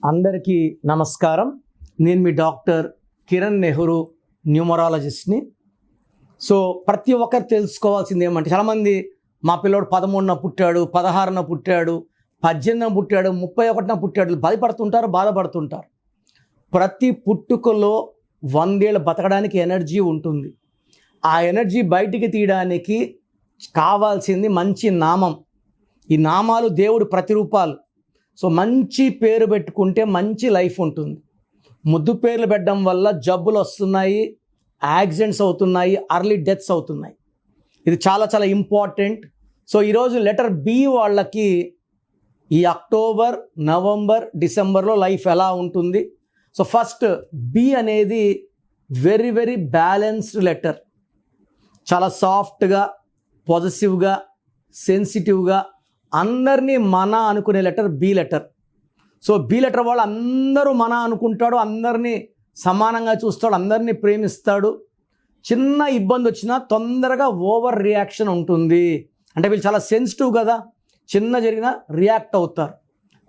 అందరికీ నమస్కారం. నేను మీ డాక్టర్ కిరణ్ నెహ్రూ, న్యూమరాలజిస్ట్ని. సో ప్రతి ఒక్కరు తెలుసుకోవాల్సింది ఏమంటే, చాలామంది మా పిల్లోడు 13న పుట్టాడు, 16న పుట్టాడు, 18న పుట్టాడు, 31న పుట్టాడు భయపడుతుంటారు, బాధపడుతుంటారు. ప్రతి పుట్టుకలో 100 ఏళ్ళు బతకడానికి ఎనర్జీ ఉంటుంది. ఆ ఎనర్జీ బయటికి తీయడానికి కావాల్సింది మంచి నామం. ఈ నామాలు దేవుడు ప్రతిరూపాలు. సో మంచి పేరు పెట్టుకుంటే మంచి లైఫ్ ఉంటుంది. ముద్దు పేర్లు పెట్టడం వల్ల జబ్బులు వస్తున్నాయి, యాక్సిడెంట్స్ అవుతున్నాయి, అర్లీ డెత్స్ అవుతున్నాయి. ఇది చాలా చాలా ఇంపార్టెంట్. సో ఈరోజు లెటర్ బి వాళ్ళకి ఈ అక్టోబర్, నవంబర్, డిసెంబర్లో లైఫ్ ఎలా ఉంటుంది. సో ఫస్ట్ బి అనేది వెరీ వెరీ బ్యాలెన్స్డ్ లెటర్. చాలా సాఫ్ట్గా, పాజిటివ్గా, సెన్సిటివ్గా, అందరినీ మన అనుకునే letter B letter. So B letter వాళ్ళు అందరూ మన అనుకుంటాడు, అందరినీ సమానంగా చూస్తాడు, అందరినీ ప్రేమిస్తాడు. చిన్న ఇబ్బంది వచ్చినా తొందరగా ఓవర్ రియాక్షన్ ఉంటుంది. అంటే వీళ్ళు చాలా సెన్సిటివ్ కదా, చిన్న జరిగినా రియాక్ట్ అవుతారు.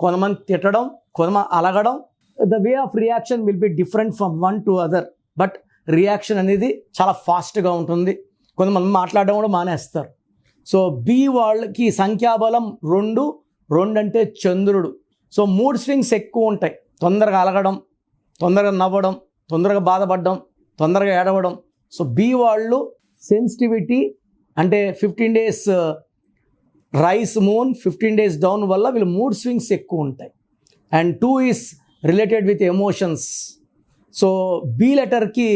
కొంతమంది తిట్టడం, కొంతమంది అలగడం. The way of reaction will be different from one to other, but reaction అనేది చాలా ఫాస్ట్గా ఉంటుంది. కొంతమంది మాట్లాడడం కూడా మానేస్తారు. సో బి వాళ్ళకి సంఖ్యాబలం 2 అంటే చంద్రుడు. సో మూడ్ స్వింగ్స్ ఎక్కువ ఉంటాయి. తొందరగా అలగడం, తొందరగా నవ్వడం, తొందరగా బాధపడడం, తొందరగా ఏడవడం. సో బి వాళ్ళు సెన్సిటివిటీ అంటే 15 days rise moon, 15 days down వల్ల వీళ్ళు మూడ్ స్వింగ్స్ ఎక్కువ ఉంటాయి. And 2 is related with emotions. So B లెటర్కి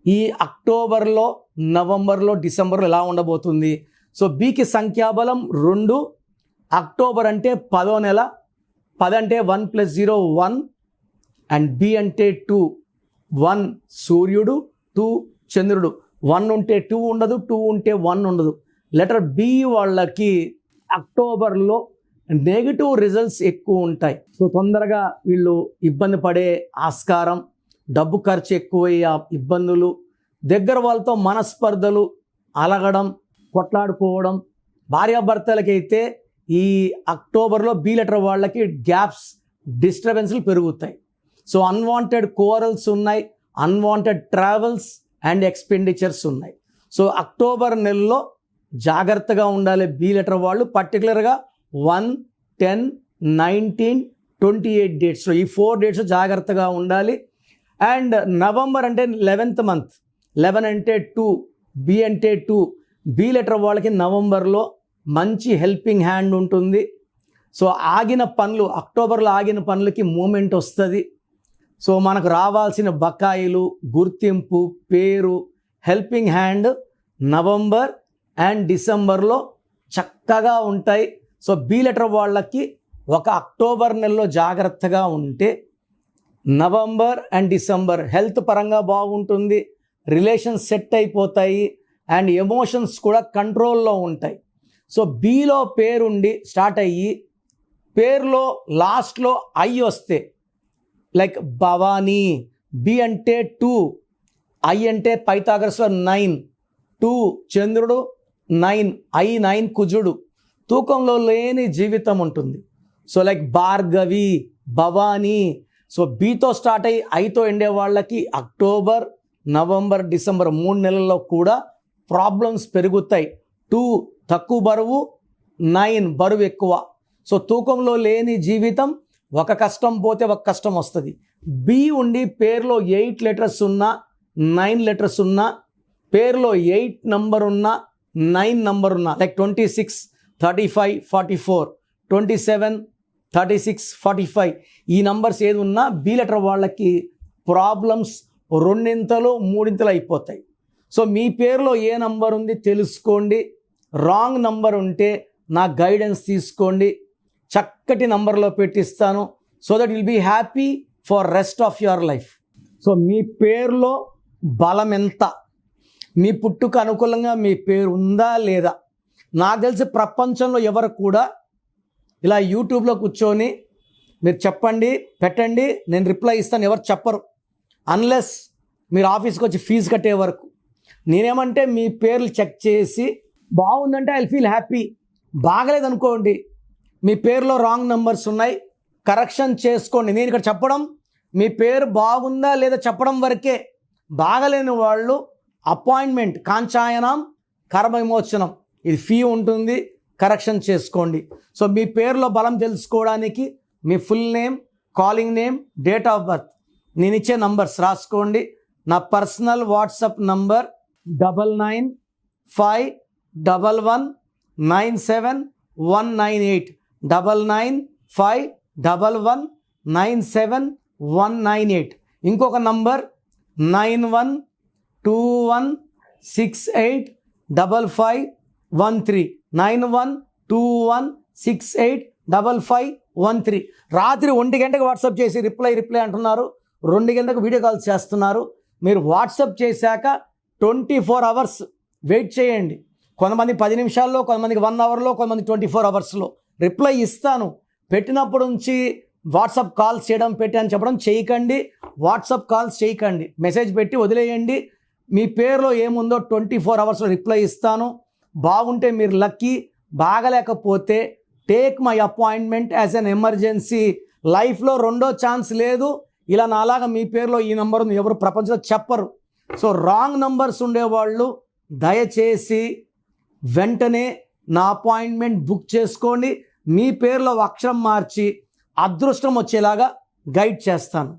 ఈ అక్టోబర్లో, నవంబర్లో, డిసెంబర్లో ఎలా ఉండబోతుంది. సో బికి సంఖ్యాబలం 2. అక్టోబర్ అంటే 10వ నెల. 10 అంటే 1 + 0 1. అండ్ బి అంటే 2. 1 సూర్యుడు, 2 చంద్రుడు. 1 ఉంటే 2 ఉండదు, 2 ఉంటే 1 ఉండదు. లెటర్ బి వాళ్ళకి అక్టోబర్లో నెగిటివ్ రిజల్ట్స్ ఎక్కువ ఉంటాయి. సో తొందరగా వీళ్ళు ఇబ్బంది పడే ఆస్కారం, డబ్బు ఖర్చు ఎక్కువయ్యే ఇబ్బందులు, దగ్గర వాళ్ళతో మనస్పర్ధలు, అలగడం, కొట్లాడుకోవడం. భార్యాభర్తలకైతే ఈ అక్టోబర్లో బి లెటర్ వాళ్ళకి గ్యాప్స్, డిస్టర్బెన్స్లు పెరుగుతాయి. సో అన్వాంటెడ్ కోరల్స్ ఉన్నాయి, అన్వాంటెడ్ ట్రావెల్స్ అండ్ ఎక్స్పెండిచర్స్ ఉన్నాయి. సో అక్టోబర్ నెలలో జాగ్రత్తగా ఉండాలి బి లెటర్ వాళ్ళు. పర్టికులర్గా 1, 10, 19, 28 డేట్స్లో, ఈ 4 డేట్స్ జాగ్రత్తగా ఉండాలి. అండ్ నవంబర్ అంటే 11th మంత్. 11 అంటే 2, బి అంటే 2. బి లెటర్ వాళ్ళకి నవంబర్లో మంచి హెల్పింగ్ హ్యాండ్ ఉంటుంది. సో ఆగిన పనులు, అక్టోబర్లో ఆగిన పనులకి మూమెంట్ వస్తుంది. సో మనకు రావాల్సిన బకాయిలు, గుర్తింపు, పేరు, హెల్పింగ్ హ్యాండ్ నవంబర్ అండ్ డిసెంబర్లో చక్కగా ఉంటాయి. సో బి లెటర్ వాళ్ళకి ఒక అక్టోబర్ నెలలో జాగ్రత్తగా ఉంటే నవంబర్ అండ్ డిసెంబర్ హెల్త్ పరంగా బాగుంటుంది, రిలేషన్స్ సెట్ అయిపోతాయి అండ్ ఎమోషన్స్ కూడా కంట్రోల్లో ఉంటాయి. సో బిలో పేరుండి స్టార్ట్ అయ్యి పేరులో లాస్ట్లో ఐ వస్తే, లైక్ భవానీ. బి అంటే 2, ఐ అంటే పైథాగరస్లో 9, 2 చంద్రుడు, 9 ఐ 9 కుజుడు. తూకంలో లేని జీవితం ఉంటుంది. So like Bhargavi, Bhavani. So బితో స్టార్ట్ అయ్యి ఐతో ఎండే వాళ్ళకి అక్టోబర్, నవంబర్, డిసెంబర్ 3 నెలల్లో కూడా ప్రాబ్లమ్స్ పెరుగుతాయి. 2 తక్కువ బరువు, 9 బరువు ఎక్కువ. సో తూకంలో లేని జీవితం. ఒక కష్టం పోతే ఒక కష్టం వస్తుంది. బి ఉండి పేరులో 8 లెటర్స్ ఉన్నా, 9 లెటర్స్ ఉన్నా, పేరులో 8 నంబర్ ఉన్నా, 9 నంబర్ ఉన్నా, లైక్ 26, 35, 44, 27, 36, 45 ఈ నంబర్స్ ఏది ఉన్నా బి లెటర్ వాళ్ళకి ప్రాబ్లమ్స్ 2 3 అయిపోతాయి. సో మీ పేరులో ఏ నంబర్ ఉంది తెలుసుకోండి. రాంగ్ నంబర్ ఉంటే నా గైడెన్స్ తీసుకోండి, చక్కటి నంబర్లో పెట్టిస్తాను. So that will be happy for rest of your life. So మీ పేరులో బలం ఎంత, మీ పుట్టుక అనుకూలంగా మీ పేరు ఉందా లేదా. నాకు తెలిసి ప్రపంచంలో ఎవరు కూడా ఇలా యూట్యూబ్లో కూర్చొని మీరు చెప్పండి, పెట్టండి, నేను రిప్లై ఇస్తాను ఎవరు చెప్పరు, అన్లెస్ మీరు ఆఫీస్కి వచ్చి ఫీజు కట్టే వరకు. నేనేమంటే మీ పేర్లు చెక్ చేసి బాగుందంటే ఐ ఫీల్ హ్యాపీ, బాగలేదనుకోండి మీ పేరులో రాంగ్ నంబర్స్ ఉన్నాయి, కరెక్షన్ చేసుకోండి. నేను ఇక్కడ చెప్పడం మీ పేరు బాగుందా లేదా చెప్పడం వరకే. బాగలేని వాళ్ళు అపాయింట్మెంట్ కాంచాయనం కర్మ విమోచనం ఇది ఫీ ఉంటుంది, కరెక్షన్ చేసుకోండి. సో మీ పేరులో బలం తెలుసుకోవడానికి మీ full name, calling name, date of birth, నేను ఇచ్చే నంబర్స్ రాసుకోండి. నా పర్సనల్ వాట్సాప్ నంబర్ 9951197198 9951197198. ఇంకొక నంబర్ 9121685513 9121685513. రాత్రి 1 గంటకు వాట్సాప్ చేసి రిప్లై అంటున్నారు, 2 గంటలకు వీడియో కాల్స్ చేస్తున్నారు. మీరు వాట్సాప్ చేశాక 24 అవర్స్ వెయిట్ చేయండి. కొంతమంది 10 నిమిషాల్లో, కొంతమందికి 1 అవర్లో, కొంతమంది 24 అవర్స్లో రిప్లై ఇస్తాను. పెట్టినప్పుడు నుంచి వాట్సాప్ కాల్స్ చేయడం అని చెప్పడం చేయకండి. వాట్సాప్ కాల్స్ చేయకండి, మెసేజ్ పెట్టి వదిలేయండి. మీ పేరులో ఏముందో 24 అవర్స్లో రిప్లై ఇస్తాను. బాగుంటే మీరు లక్కీ, బాగలేకపోతే take my appointment as an emergency. లైఫ్లో రెండో ఛాన్స్ లేదు. ఇలా నాలాగా మీ పేరులో ఈ నెంబర్ ఉంది ఎవరు ప్రపంచంలో చెప్పరు. సో రాంగ్ నంబర్స్ ఉండేవాళ్ళు దయచేసి వెంటనే నా అపాయింట్మెంట్ బుక్ చేసుకోండి. మీ పేరులో అక్షరం మార్చి అదృష్టం వచ్చేలాగా గైడ్ చేస్తాను.